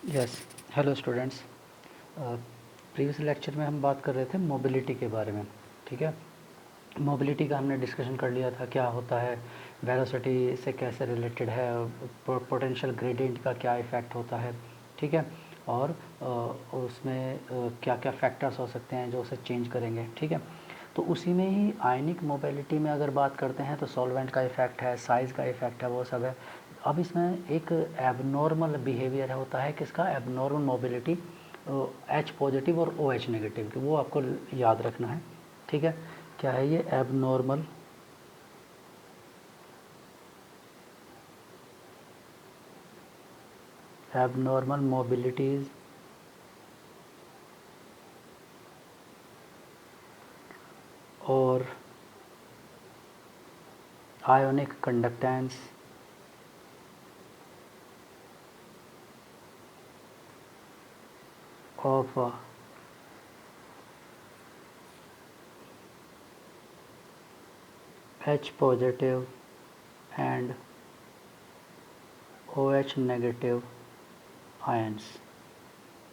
Yes, hello students. Previous lecture में हम बात कर रहे थे मोबिलिटी के बारे में। ठीक है, मोबिलिटी का हमने डिस्कशन कर लिया था, क्या होता है, वेलोसिटी से कैसे रिलेटेड है, पोटेंशियल ग्रेडियंट का क्या इफ़ेक्ट होता है। ठीक है, और उसमें क्या क्या फैक्टर्स हो सकते हैं जो उसे चेंज करेंगे। ठीक है, तो उसी में ही आयनिक मोबिलिटी में अगर बात करते हैं तो सॉल्वेंट का इफ़ेक्ट है, साइज़ का इफ़ेक्ट है, वो सब है। अब इसमें एक एबनॉर्मल बिहेवियर होता है, किसका, एबनॉर्मल मोबिलिटी, एच पॉजिटिव और ओ एच नेगेटिव की, वो आपको याद रखना है। ठीक है, क्या है ये एबनॉर्मल एबनॉर्मल मोबिलिटीज़ और ionic conductance of H positive and O H negative ions.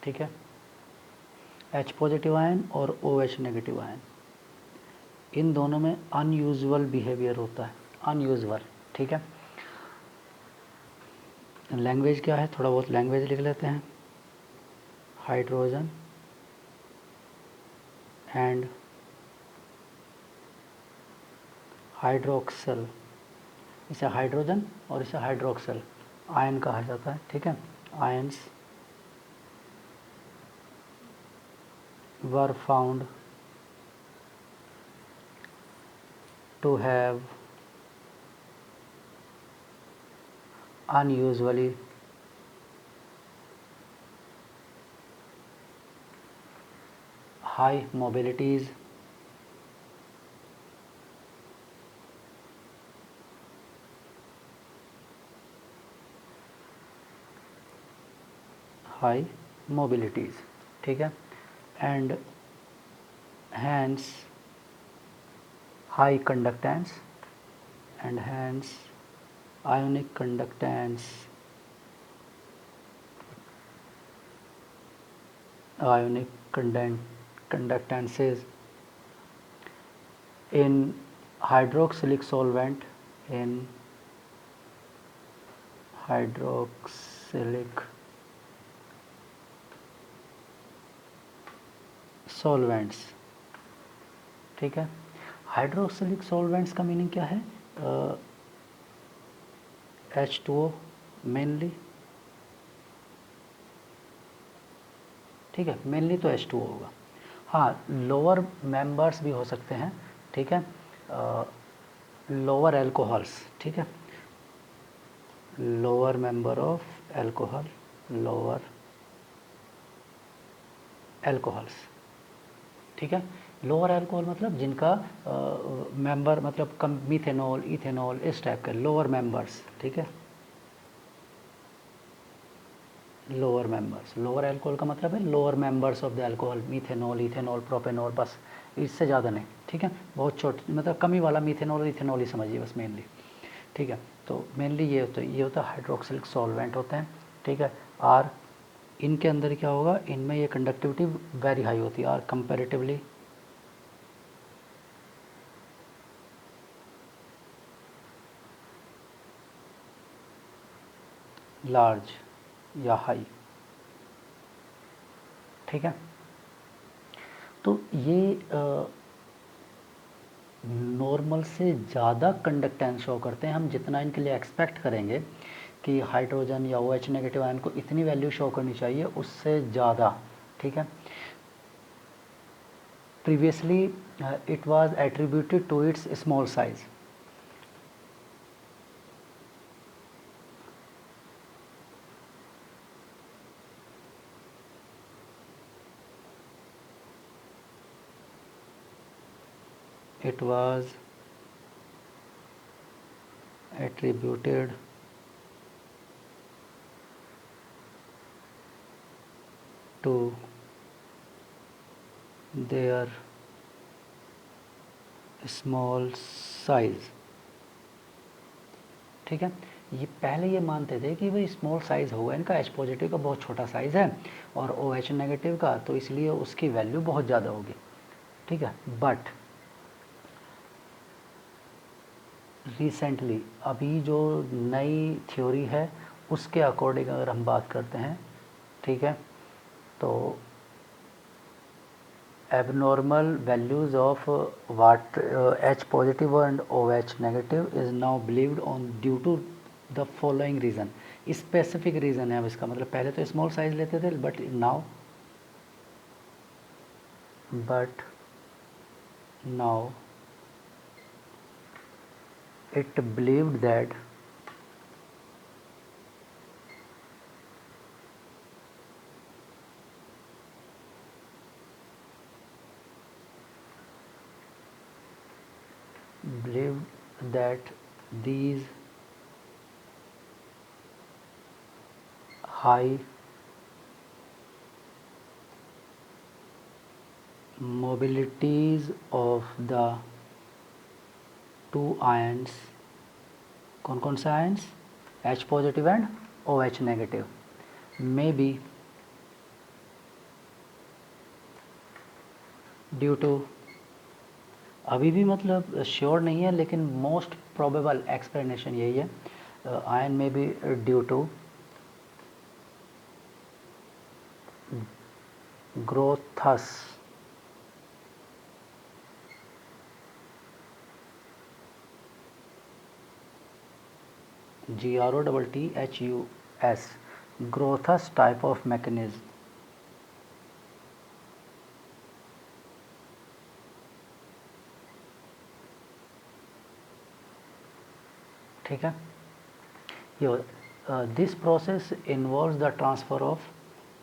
ठीक है, एच पॉजिटिव आयन और ओ एच नेगेटिव आयन, इन दोनों में अनयूजुअल बिहेवियर होता है, अनयूजुअल। ठीक है, लैंग्वेज क्या है, थोड़ा बहुत लैंग्वेज लिख लेते हैं। हाइड्रोजन एंड हाइड्रोक्सल, इसे हाइड्रोजन और इसे हाइड्रोक्सल आयन कहा जाता है। ठीक है, ions were found to have unusually high mobilities high mobilities। ठीक है, and hence high conductance and hence ionic conductance, ionic conductances in hydroxylic solvent, in hydroxylic solvents। ठीक है, हाइड्रोक्सिलिक सॉल्वेंट्स का मीनिंग क्या है, H2O मेनली। ठीक है, mainly तो H2O होगा। हाँ, लोअर मेंबर्स भी हो सकते हैं। ठीक है, लोअर एल्कोहल्स। ठीक है, lower member of alcohol, lower alcohols. ठीक है, लोअर एल्कोहल मतलब जिनका मेंबर मतलब कम, मीथेनॉल, इथेनॉल, इस टाइप के लोअर मेंबर्स। ठीक है, लोअर मेंबर्स, लोअर एल्कोहल का मतलब है lower members of the alcohol, methanol, ethanol, propanol, बस इससे ज़्यादा नहीं। ठीक है, बहुत छोटी मतलब कमी वाला मीथेनॉल और इथेनॉल ही समझिए बस मेनली। ठीक है, तो मेनली ये होता है हाइड्रोक्सिलिक सॉल्वेंट होते हैं। ठीक है, और इनके अंदर क्या होगा, इनमें ये कंडक्टिविटी वेरी हाई होती है और कंपेरेटिवली लार्ज या हाई। ठीक है, तो ये नॉर्मल से ज़्यादा कंडक्टेंस शो करते हैं। हम जितना इनके लिए एक्सपेक्ट करेंगे कि हाइड्रोजन या ओ एच नेगेटिव आयन को इतनी वैल्यू शो करनी चाहिए, उससे ज़्यादा। ठीक है, previously it was attributed to its small size. It was attributed to their small size। ठीक है, ये पहले ये मानते थे कि भाई स्मॉल साइज़ होगा इनका, H पॉजिटिव का बहुत छोटा साइज़ है और OH नेगेटिव का, तो इसलिए उसकी वैल्यू बहुत ज़्यादा होगी, ठीक है। बट रिसेंटली अभी जो नई थ्योरी है उसके अकॉर्डिंग अगर हम बात करते हैं, ठीक है, तो abnormal values of what H positive and OH negative is now believed on due to the following reason। Specific reason है अब इसका, मतलब पहले तो स्मॉल साइज लेते थे but now it believed that these high mobilities of the two ions, कौन कौन से ions, H positive and OH negative, may be due to, अभी भी मतलब श्योर नहीं है लेकिन मोस्ट प्रोबेबल एक्सप्लेनेशन यही है, आयन में be due to Grotthus GROTTHUS Grotthus type of mechanism, ठीक है। This process involves the transfer of,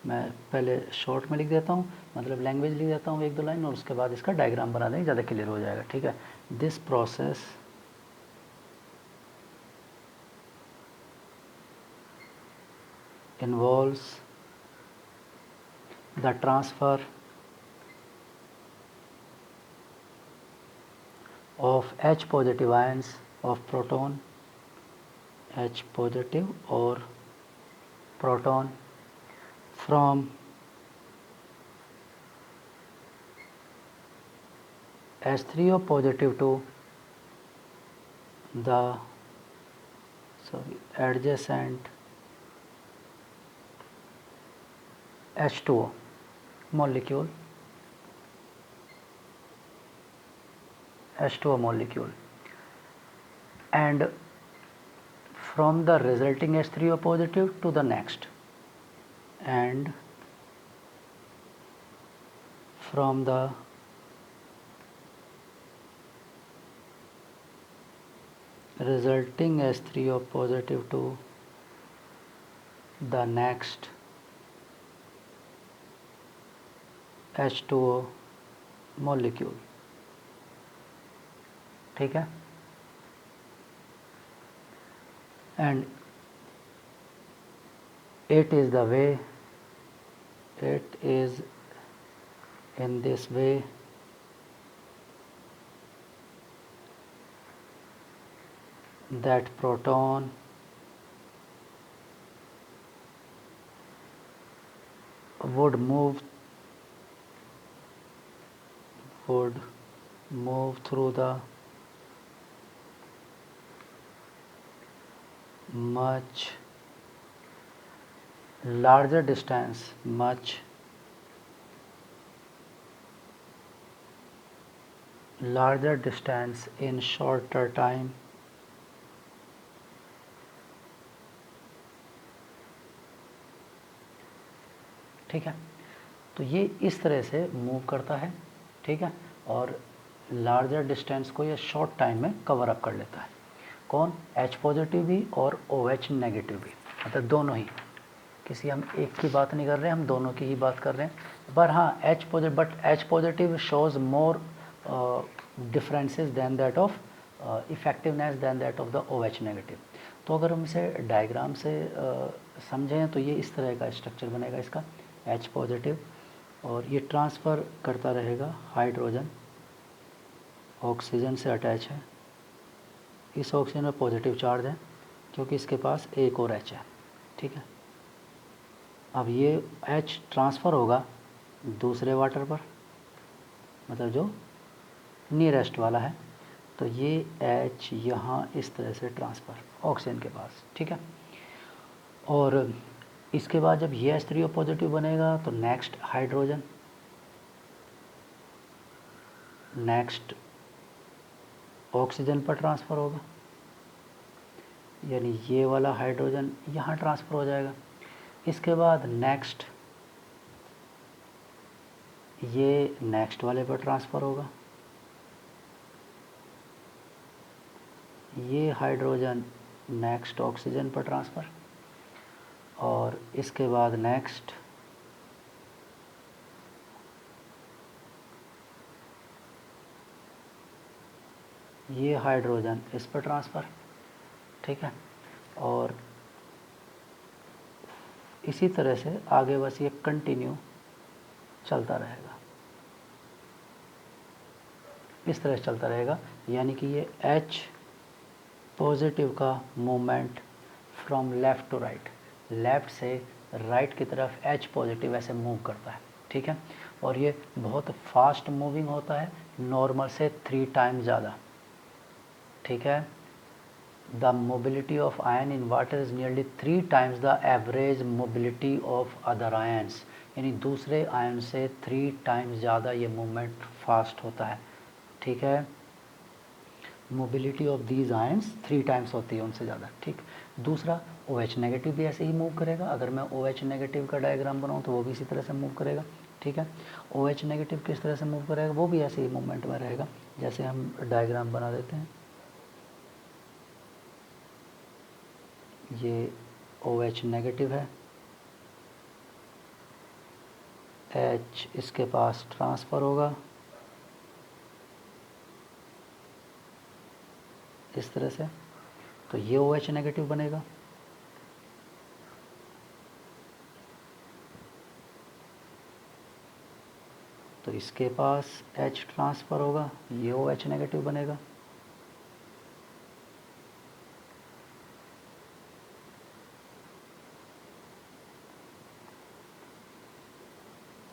मैं पहले शॉर्ट में लिख देता हूँ, मतलब लैंग्वेज लिख देता हूँ एक दो लाइन और उसके बाद इसका डायग्राम बना देंगे, ज़्यादा क्लियर हो जाएगा, ठीक है। This process involves the transfer of H positive ions of proton, H positive or proton from H3O positive to the adjacent H2O molecule, and from the resulting H3O positive to the next, and from the resulting H3O positive to the next H2O molecule, ठीक है। and it is in this way that proton would move through the much larger distance in shorter time, ठीक है। तो ये इस तरह से move करता है, ठीक है, और लार्जर डिस्टेंस को ये शॉर्ट टाइम में कवर अप कर लेता है। कौन, H पॉजिटिव भी और OH नेगेटिव भी, मतलब दोनों ही, किसी हम एक की बात नहीं कर रहे हैं, हम दोनों की ही बात कर रहे हैं। पर हाँ H positive shows more differences than that of effectiveness than that of the OH negative. तो अगर हम इसे डायग्राम से समझें तो ये इस तरह का स्ट्रक्चर बनेगा इसका, H पॉजिटिव, और ये ट्रांसफ़र करता रहेगा हाइड्रोजन, ऑक्सीजन से अटैच है, इस ऑक्सीजन में पॉजिटिव चार्ज है, क्योंकि इसके पास एक और H है, ठीक है। अब ये H ट्रांसफ़र होगा दूसरे वाटर पर, मतलब जो नियरेस्ट वाला है, तो ये H यहाँ इस तरह से ट्रांसफ़र ऑक्सीजन के पास, ठीक है। और इसके बाद जब ये H3O पॉजिटिव बनेगा तो नेक्स्ट हाइड्रोजन, नेक्स्ट ऑक्सीजन पर ट्रांसफ़र होगा, यानी ये वाला हाइड्रोजन यहाँ ट्रांसफ़र हो जाएगा। इसके बाद नेक्स्ट ये नेक्स्ट वाले पर ट्रांसफ़र होगा, ये हाइड्रोजन नेक्स्ट ऑक्सीजन पर ट्रांसफ़र, और इसके बाद नेक्स्ट ये हाइड्रोजन इस पर ट्रांसफ़र, ठीक है। और इसी तरह से आगे बस ये कंटिन्यू चलता रहेगा, इस तरह से चलता रहेगा। यानी कि ये H पॉजिटिव का movement from left to right, left से राइट की तरफ H पॉजिटिव ऐसे मूव करता है, ठीक है। और ये बहुत फास्ट मूविंग होता है, नॉर्मल से 3 टाइम्स ज़्यादा, ठीक है। The mobility of ion in water is nearly 3 times the average mobility of other ions, यानी दूसरे आयन से 3 टाइम्स ज़्यादा ये मूवमेंट फास्ट होता है, ठीक है। Mobility of these ions 3 times होती है उनसे ज़्यादा, ठीक। दूसरा OH नेगेटिव भी ऐसे ही मूव करेगा। अगर मैं OH नेगेटिव का डायग्राम बनाऊँ तो वो भी इसी तरह से मूव करेगा, ठीक है। OH नेगेटिव किस तरह से मूव करेगा, वो भी ऐसे ही मूवमेंट में रहेगा। जैसे हम डायग्राम बना देते हैं, ये OH नेगेटिव है, H इसके पास ट्रांसफ़र होगा इस तरह से, तो ये OH नेगेटिव बनेगा। तो इसके पास H ट्रांसफ़र होगा, ये OH नेगेटिव बनेगा।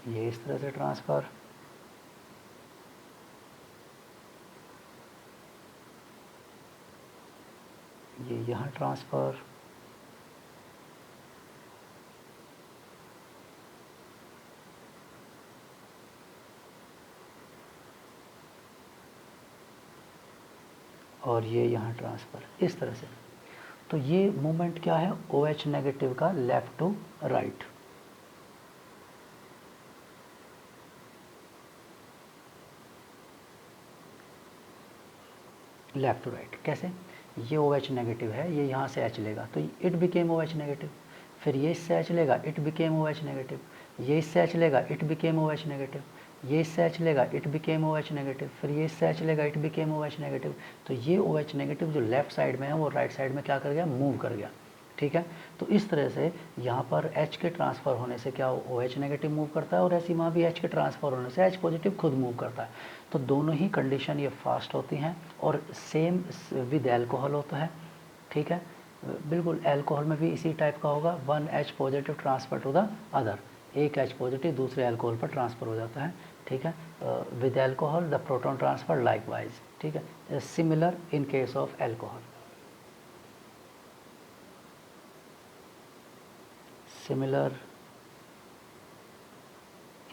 ये इस तरह से ट्रांसफ़र, ये यहाँ ट्रांसफ़र, और ये यहाँ ट्रांसफ़र, इस तरह से। तो ये मूवमेंट क्या है, OH नेगेटिव का left to right. Left to right कैसे, ये OH नेगेटिव है, ये यहाँ से H लेगा तो इट बिकेम OH नेगेटिव, फिर ये इससे H लेगा, इट बिकेम OH नेगेटिव, ये इससे H लेगा, इट बिकेम OH नेगेटिव, ये इससे H लेगा, इट बिकेम OH नेगेटिव, फिर ये इससे H लेगा, इट बिकेम OH नेगेटिव। तो ये OH नेगेटिव जो लेफ़्ट साइड में है वो राइट साइड में क्या कर गया, मूव कर गया, ठीक है। तो इस तरह से यहाँ पर H के ट्रांसफ़र होने से क्या OH नेगेटिव मूव करता है, और ऐसी वहाँ भी H के ट्रांसफ़र होने से H पॉजिटिव खुद मूव करता है। तो दोनों ही कंडीशन ये फास्ट होती हैं, और सेम विद एल्कोहल होता है, ठीक है। बिल्कुल एल्कोहल में भी इसी टाइप का होगा, 1 H positive transfer to the other, एक H पॉजिटिव दूसरे एल्कोहल पर ट्रांसफ़र हो जाता है, ठीक है। With alcohol the proton transfer likewise, ठीक है, similar in case of alcohol, similar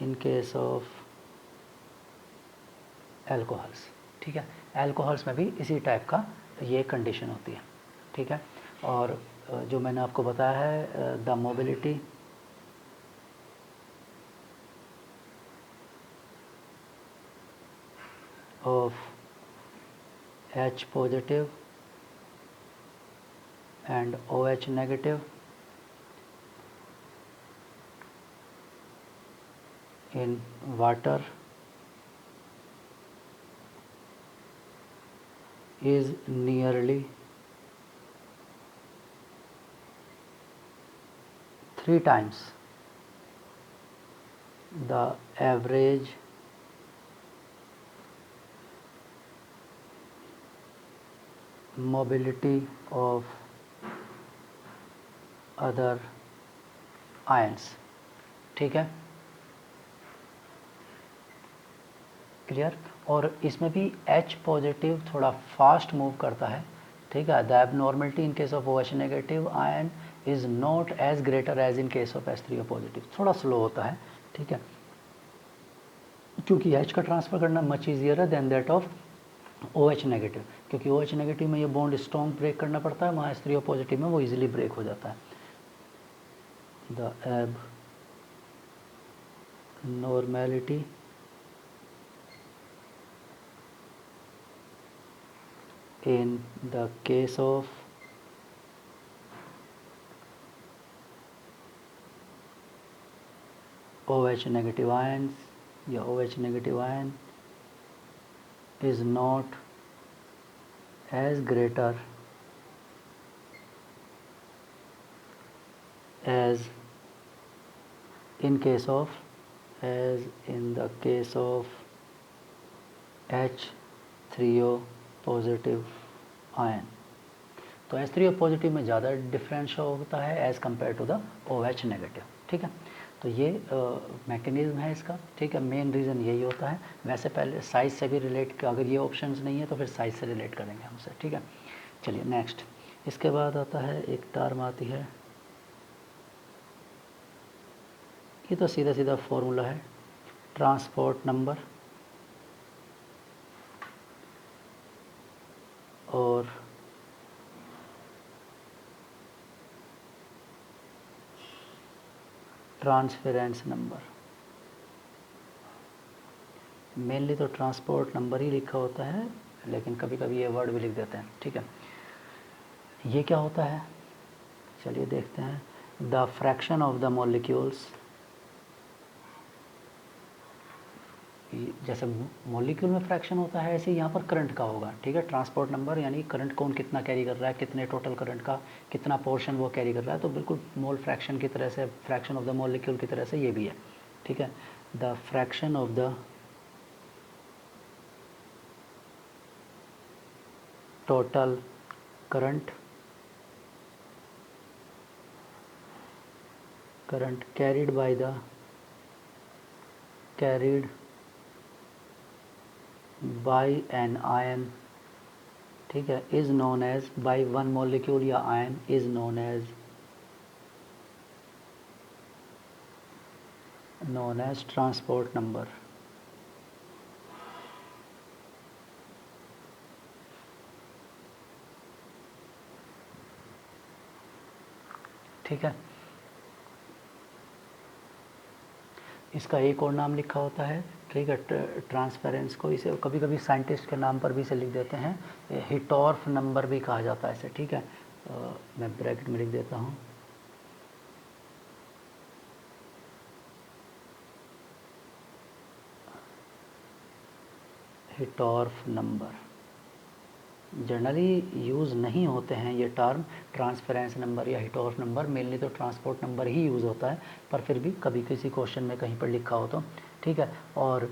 in case of alcohols, ठीक है। एल्कोहल्स में भी इसी टाइप का ये कंडीशन होती है, ठीक है। और जो मैंने आपको बताया है, the mobility of H positive and OH negative in water is nearly 3 times the average mobility of other ions. ठीक है, क्लियर। और इसमें भी H पॉजिटिव थोड़ा फास्ट मूव करता है। ठीक है, the abnormality in case of OH negative ion is not as greater as in case of H3O positive, थोड़ा स्लो होता है। ठीक है, क्योंकि H का ट्रांसफ़र करना मच ईजियर है than that of OH negative, क्योंकि OH नेगेटिव में ये बॉन्ड स्ट्रॉन्ग ब्रेक करना पड़ता है, वहाँ H3O पॉजिटिव में वो इजीली ब्रेक हो जाता है। The above normality in the case of OH negative ions या OH negative ion is not as greater as in case of as in the case of H3O positive ion. तो H3O positive में ज़्यादा difference होता है as compare to the OH negative. ठीक है, तो ये मैकेनिज़्म है इसका। ठीक है, मेन रीज़न यही होता है। वैसे पहले साइज़ से भी रिलेट, अगर ये ऑप्शंस नहीं है तो फिर साइज़ से रिलेट करेंगे हमसे। ठीक है, चलिए नेक्स्ट। इसके बाद आता है एक टर्म आती है, ये तो सीधा सीधा फॉर्मूला है, ट्रांसपोर्ट नंबर। और ट्रांसफरेंस नंबर। मेनली तो ट्रांसपोर्ट नंबर ही लिखा होता है, लेकिन कभी कभी ये वर्ड भी लिख देते हैं। ठीक है, ये क्या होता है, चलिए देखते हैं। The fraction of the molecules, जैसे मॉलिक्यूल में फ्रैक्शन होता है ऐसे यहाँ पर करंट का होगा। ठीक है, ट्रांसपोर्ट नंबर यानी करंट कौन कितना कैरी कर रहा है, कितने टोटल करंट का कितना पोर्शन वो कैरी कर रहा है, तो बिल्कुल मोल फ्रैक्शन की तरह से, फ्रैक्शन ऑफ द मॉलिक्यूल की तरह से ये भी है। ठीक है, the fraction of the total current carried by an ion, ठीक है, is known as, by one molecule या ion is known as transport number. ठीक है, इसका एक और नाम लिखा होता है। ठीक है, ट्रांसपेरेंस को इसे कभी कभी साइंटिस्ट के नाम पर भी इसे लिख देते हैं, हिटॉर्फ नंबर भी कहा जाता है इसे। ठीक है, मैं ब्रैकेट में लिख देता हूँ, हिटॉर्फ नंबर। जनरली यूज़ नहीं होते हैं ये टर्म, ट्रांसफरेंस नंबर या हिटॉर्फ नंबर, मेनली तो ट्रांसपोर्ट नंबर ही यूज़ होता है, पर फिर भी कभी किसी क्वेश्चन में कहीं पर लिखा हो तो। ठीक है, और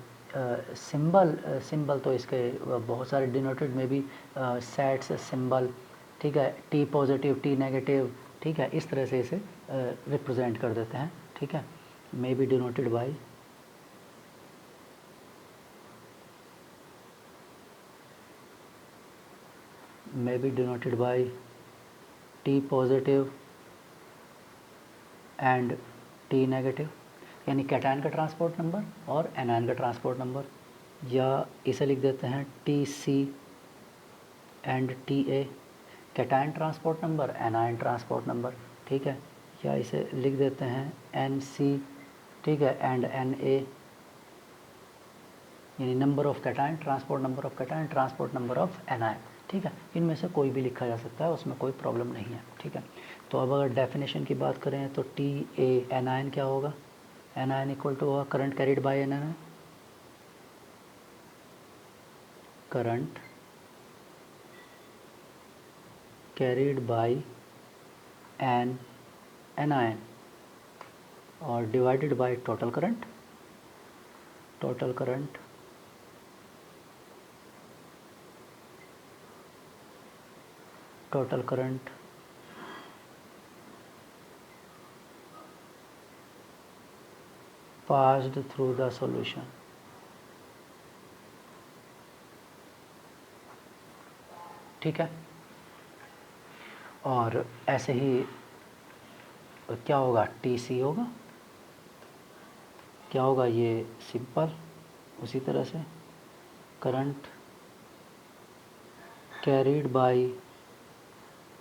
सिंबल तो इसके बहुत सारे डिनोटेड में भी सेट्स सिंबल। ठीक है, टी पॉजिटिव, टी नेगेटिव। ठीक है, इस तरह से इसे रिप्रेजेंट कर देते हैं। ठीक है, may be denoted by may be denoted by T positive and T negative, यानी कैटायन का ट्रांसपोर्ट नंबर और एनायन का ट्रांसपोर्ट नंबर, या इसे लिख देते हैं TC and TA, cation transport number, anion transport number. ठीक है, या इसे लिख देते हैं NC, ठीक है, एंड Na, यानी number of cation, transport number of cation, transport number of anion. ठीक है, इनमें से कोई भी लिखा जा सकता है, उसमें कोई प्रॉब्लम नहीं है। ठीक है, तो अब अगर डेफिनेशन की बात करें तो टी ए एनायन क्या होगा, एनायन इक्वल टू होगा current carried by anion, current carried by an anion और divided by total current, total current passed through the solution। ठीक है, और ऐसे ही क्या होगा, TC होगा, क्या होगा, ये सिंपल उसी तरह से current carried by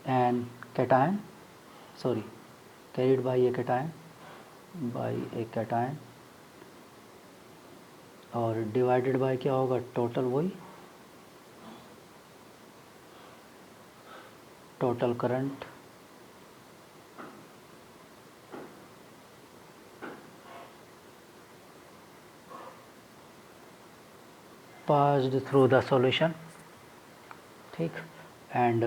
an cation, sorry carried by a cation, by a cation, और डिवाइडेड बाय क्या होगा, टोटल, वही total current passed through the solution। ठीक, and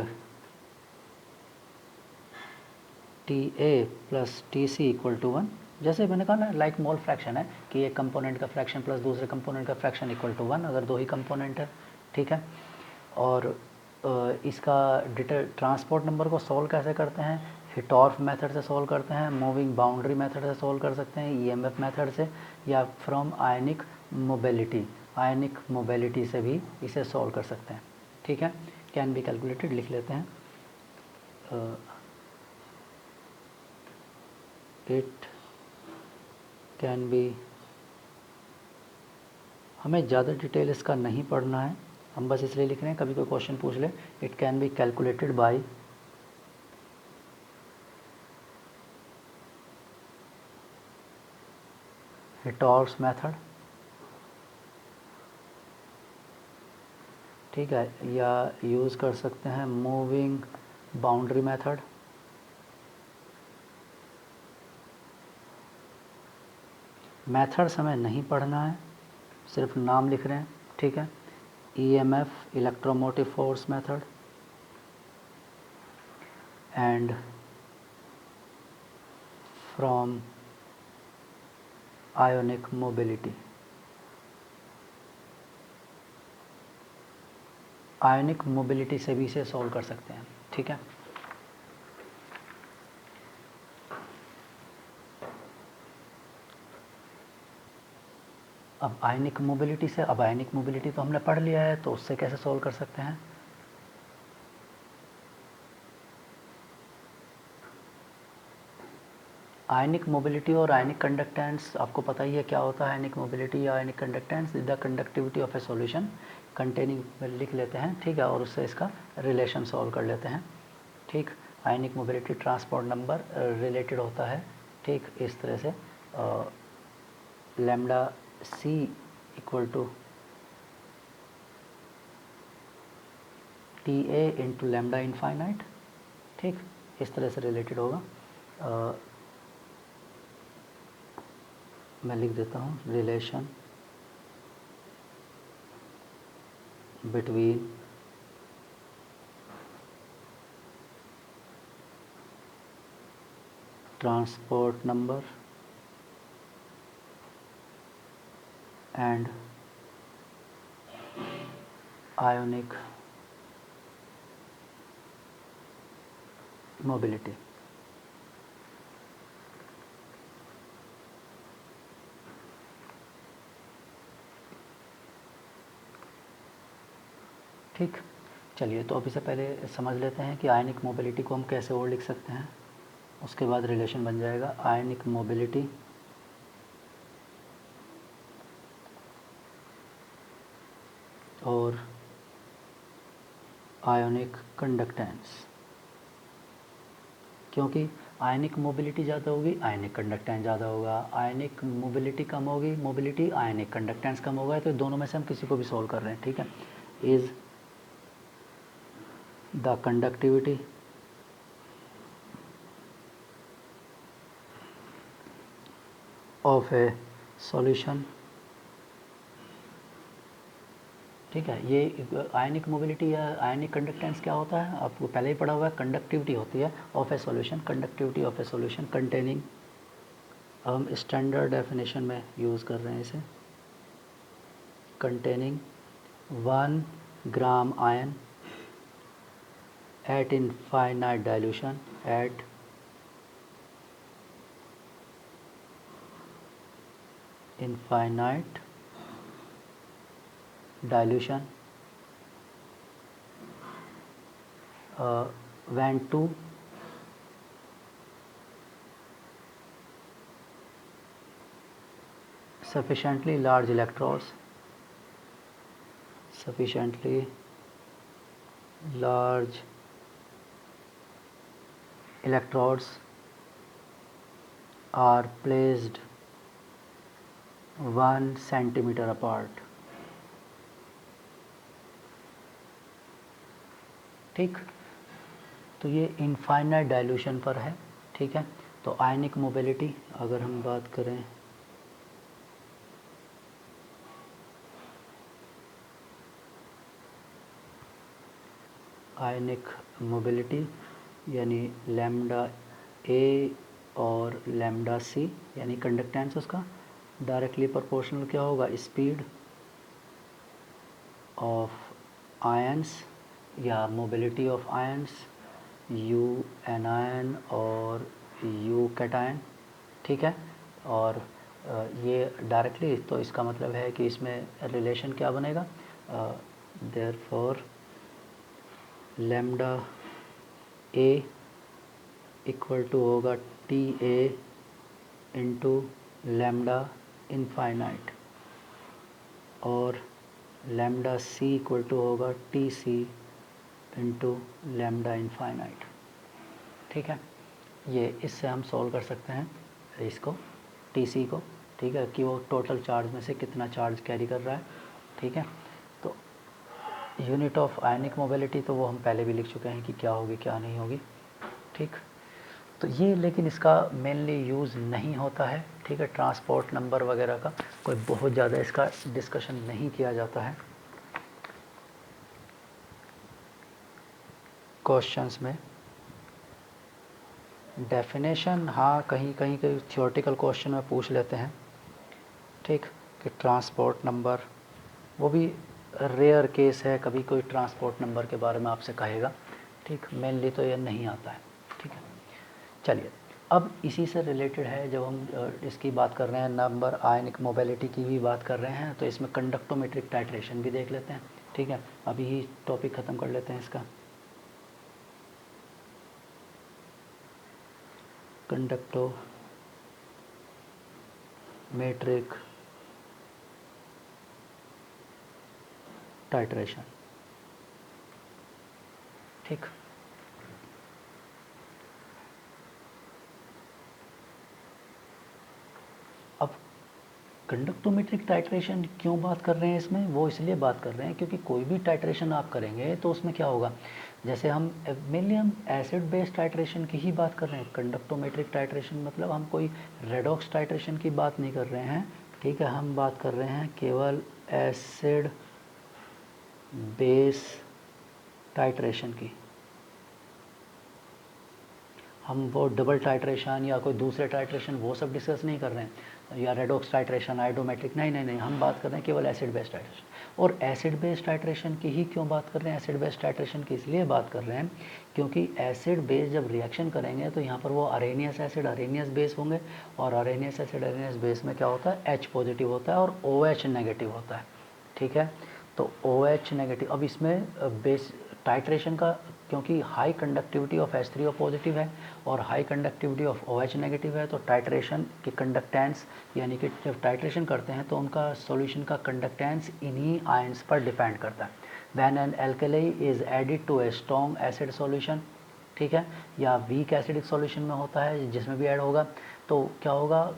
TA plus TC equal to 1। जैसे मैंने कहा ना, लाइक मोल फ्रैक्शन है कि एक कंपोनेंट का फ्रैक्शन प्लस दूसरे कंपोनेंट का फ्रैक्शन इक्वल टू 1, अगर दो ही कंपोनेंट है। ठीक है, और इसका ट्रांसपोर्ट नंबर को सॉल्व कैसे करते हैं, हिटॉर्फ मेथड से सॉल्व करते हैं, मूविंग बाउंड्री मेथड से सॉल्व कर सकते हैं, EMF मेथड से, या from ionic mobility, ionic mobility से भी इसे सॉल्व कर सकते हैं। ठीक है, कैन बी कैलकुलेटेड लिख लेते हैं, इट कैन बी, हमें ज़्यादा डिटेल इसका नहीं पढ़ना है, हम बस इसलिए लिख रहे हैं कभी कोई क्वेश्चन पूछ ले, it can be calculated by Hittorf's method. ठीक है, या यूज़ कर सकते हैं मूविंग बाउंड्री मेथड। मेथड्स हमें नहीं पढ़ना है, सिर्फ नाम लिख रहे हैं। ठीक है, EMF electromotive force method and from ionic mobility. Ionic mobility से भी इसे सॉल्व कर सकते हैं। ठीक है, अब आयनिक मोबिलिटी से, अब आयनिक मोबिलिटी तो हमने पढ़ लिया है, तो उससे कैसे सॉल्व कर सकते हैं। आयनिक मोबिलिटी और आयनिक कंडक्टेंस आपको पता ही है क्या होता है। आयनिक मोबिलिटी या ionic conductance, the conductivity of A solution containing, लिख लेते हैं। ठीक है, और उससे इसका रिलेशन सॉल्व कर लेते हैं। ठीक, ionic mobility transport number related होता है। ठीक, इस तरह से lambda C equal to TA into lambda infinite. ठीक, इस तरह से रिलेटेड होगा। मैं लिख देता हूँ, relation between transport number and ionic mobility. ठीक, चलिए, तो अभी से पहले समझ लेते हैं कि आयनिक मोबिलिटी को हम कैसे और लिख सकते हैं, उसके बाद रिलेशन बन जाएगा। आयनिक मोबिलिटी और आयोनिक कंडक्टेंस, क्योंकि आयनिक मोबिलिटी ज़्यादा होगी, आयनिक कंडक्टेंस ज़्यादा होगा। आयनिक मोबिलिटी कम होगी, मोबिलिटी, आयनिक कंडक्टेंस कम होगा। तो दोनों में से हम किसी को भी सॉल्व कर रहे हैं। ठीक है, is the conductivity of A solution. ठीक है, ये आयनिक मोबिलिटी या आयनिक कंडक्टेंस क्या होता है, आपको पहले ही पढ़ा हुआ है। कंडक्टिविटी होती है of A solution, conductivity of A solution containing, हम स्टैंडर्ड डेफिनेशन में यूज़ कर रहे हैं इसे, containing 1 gram ion eight infinite dilution eight infinite dilution when two sufficiently large electrodes are placed 1 centimeter apart. ठीक, तो ये इनफाइनाइट डाइल्यूशन पर है। ठीक है, तो आयनिक मोबिलिटी अगर हम बात करें, आयनिक मोबिलिटी यानी लैम्डा ए और लैम्डा सी यानी कंडक्टेंस उसका डायरेक्टली प्रोपोर्शनल क्या होगा, स्पीड ऑफ आयंस या mobility of ions, you anion और यू कैटायन। ठीक है, और ये डायरेक्टली, तो इसका मतलब है कि इसमें रिलेशन क्या बनेगा, therefore lambda A equal to होगा T A into lambda infinite और लैम्डा सी इक्वल टू होगा T C into lambda infinite. ठीक है, ये इससे हम सॉल्व कर सकते हैं इसको टी सी को। ठीक है, कि वो टोटल चार्ज में से कितना चार्ज कैरी कर रहा है। ठीक है, तो यूनिट ऑफ आयनिक मोबिलिटी तो वो हम पहले भी लिख चुके हैं कि क्या होगी क्या नहीं होगी। ठीक, तो ये लेकिन इसका मेनली यूज़ नहीं होता है। ठीक है, ट्रांसपोर्ट नंबर वगैरह का कोई बहुत ज़्यादा इसका डिस्कशन नहीं किया जाता है क्वेश्चंस में। डेफिनेशन हाँ कहीं कहीं के थियोरेटिकल क्वेश्चन में पूछ लेते हैं। ठीक, कि ट्रांसपोर्ट नंबर, वो भी रेयर केस है, कभी कोई ट्रांसपोर्ट नंबर के बारे में आपसे कहेगा। ठीक, मेनली तो ये नहीं आता है। ठीक है, चलिए अब इसी से रिलेटेड है, जब हम इसकी बात कर रहे हैं नंबर आयनिक मोबिलिटी की भी बात कर रहे हैं, तो इसमें कंडक्टोमेट्रिक टाइट्रेशन भी देख लेते हैं। ठीक है, अभी ही टॉपिक ख़त्म कर लेते हैं इसका। Conductometric titration. ठीक, अब कंडक्टोमेट्रिक टाइट्रेशन क्यों बात कर रहे हैं इसमें, वो इसलिए बात कर रहे हैं क्योंकि कोई भी टाइट्रेशन आप करेंगे तो उसमें क्या होगा, जैसे हम मेनली हम एसिड बेस्ड टाइट्रेशन की ही बात कर रहे हैं। कंडक्टोमेट्रिक टाइट्रेशन मतलब हम कोई रेडॉक्स टाइट्रेशन की बात नहीं कर रहे हैं। ठीक है, हम बात कर रहे हैं केवल एसिड बेस टाइट्रेशन की। हम वो डबल टाइट्रेशन या कोई दूसरे टाइट्रेशन वो सब डिस्कस नहीं कर रहे हैं, या रेडॉक्स टाइट्रेशन, आइडोमेट्रिक, नहीं नहीं नहीं, हम बात कर रहे हैं केवल एसिड बेस्ड टाइट्रेशन। और एसिड बेस्ड टाइट्रेशन की ही क्यों बात कर रहे हैं, एसिड बेस्ड टाइट्रेशन की इसलिए बात कर रहे हैं क्योंकि एसिड बेस जब रिएक्शन करेंगे तो यहाँ पर वो अरेनियस एसिड अरेनियस बेस होंगे, और अरेनियस एसिड अरेनियस बेस में क्या होता है, H पॉजिटिव होता है और OH नेगेटिव होता है। ठीक है, तो OH नेगेटिव, अब इसमें बेस टाइट्रेशन का, क्योंकि high conductivity of H3O positive है और high conductivity of OH negative है, तो टाइट्रेशन की कंडक्टेंस, यानी कि जब टाइट्रेशन करते हैं तो उनका सॉल्यूशन का कंडक्टेंस इन्हीं आयंस पर डिपेंड करता है। When an alkali is added to a strong acid solution, ठीक है, या वीक एसिडिक सॉल्यूशन में होता है जिसमें भी ऐड होगा, तो क्या होगा,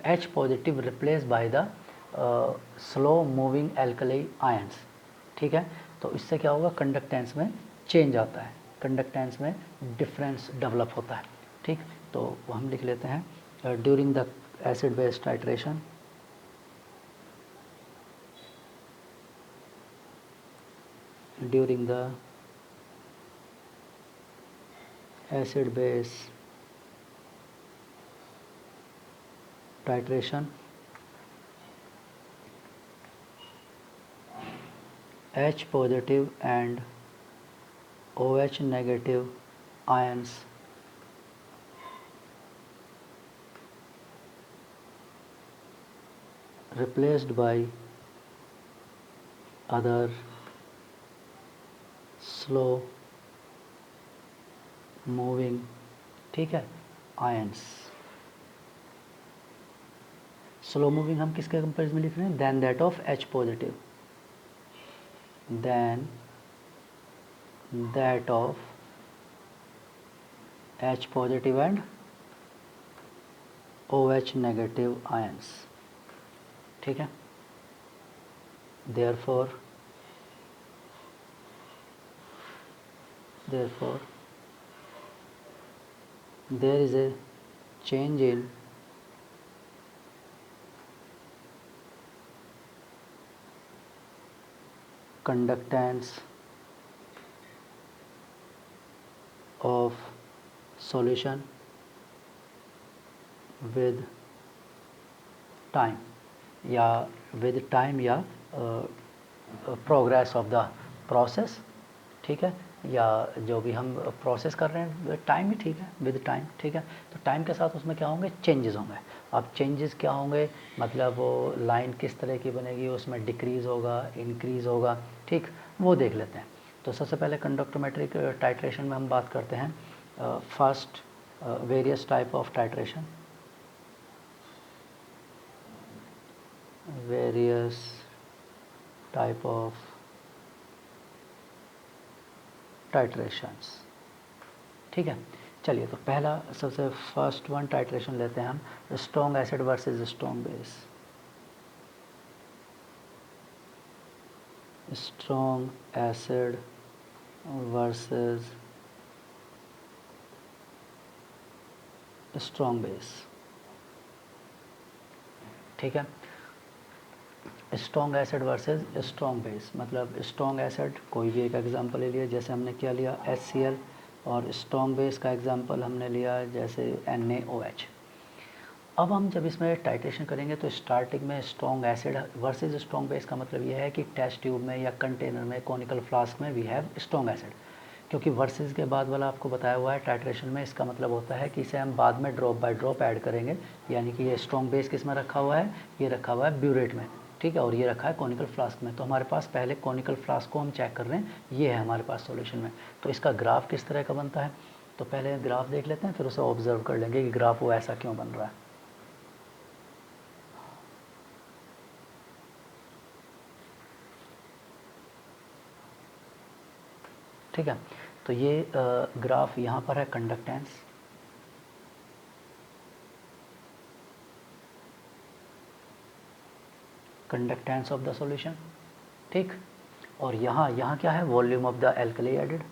H positive replace by the slow moving alkali ions. ठीक है, तो इससे क्या होगा, कंडक्टेंस में चेंज आता है, कंडक्टेंस में डिफरेंस डेवलप होता है। ठीक, तो हम लिख लेते हैं during the acid base titration, during the acid base titration H positive and OH negative ions replaced by other slow moving, ठीक है, आयंस। स्लो मूविंग हम किसके कंपेरिजन में लिख रहे हैं? Than that of H positive, than that of H positive and OH negative ions, ठीक है। therefore there is a change in conductance of solution with time, या with time या प्रोग्रेस ऑफ द प्रोसेस, ठीक है, या जो भी हम प्रोसेस कर रहे हैं टाइम ही ठीक है, विद टाइम, ठीक है। तो टाइम के साथ उसमें क्या होंगे? चेंजेस होंगे। अब चेंजेस क्या होंगे? मतलब वो लाइन किस तरह की बनेगी, उसमें डिक्रीज़ होगा, इंक्रीज़ होगा, ठीक, वो देख लेते हैं। तो सबसे पहले कंडक्टोमेट्रिक टाइट्रेशन में हम बात करते हैं first various type of titration, various type of titrations, ठीक है। चलिए, तो पहला सबसे फर्स्ट वन टाइट्रेशन लेते हैं हम, strong acid versus strong base. Strong acid versus strong base, ठीक है। Strong acid versus strong base, मतलब स्ट्रॉन्ग एसिड कोई भी एक एग्जांपल ले लिया, जैसे हमने क्या लिया HCl, और स्ट्रॉन्ग बेस का एग्जांपल हमने लिया जैसे NaOH। अब हम जब इसमें टाइट्रेशन करेंगे तो स्टार्टिंग में strong acid versus strong base का मतलब यह है कि टेस्ट ट्यूब में या कंटेनर में, कॉनिकल फ्लास्क में वी हैव स्ट्रॉन्ग एसिड, क्योंकि वर्सेस के बाद वाला आपको बताया हुआ है टाइट्रेशन में, इसका मतलब होता है कि इसे हम बाद में ड्रॉप बाय ड्रॉप ऐड करेंगे। यानी कि ये स्ट्रॉन्ग बेस किस में रखा हुआ है? ये रखा हुआ है ब्यूरेट में, ठीक है, और ये रखा है कॉनिकल फ्लास्क में। तो हमारे पास पहले कॉनिकल फ्लास्क को हम चेक कर रहे हैं, ये है हमारे पास सॉल्यूशन में। तो इसका ग्राफ किस तरह का बनता है? तो पहले ग्राफ देख लेते हैं, फिर उसे ऑब्जर्व कर लेंगे कि ग्राफ वो ऐसा क्यों बन रहा है। ठीक है, तो ये ग्राफ यहाँ पर है conductance, conductance of the solution, ठीक, और यहाँ क्या है? Volume of the alkali added,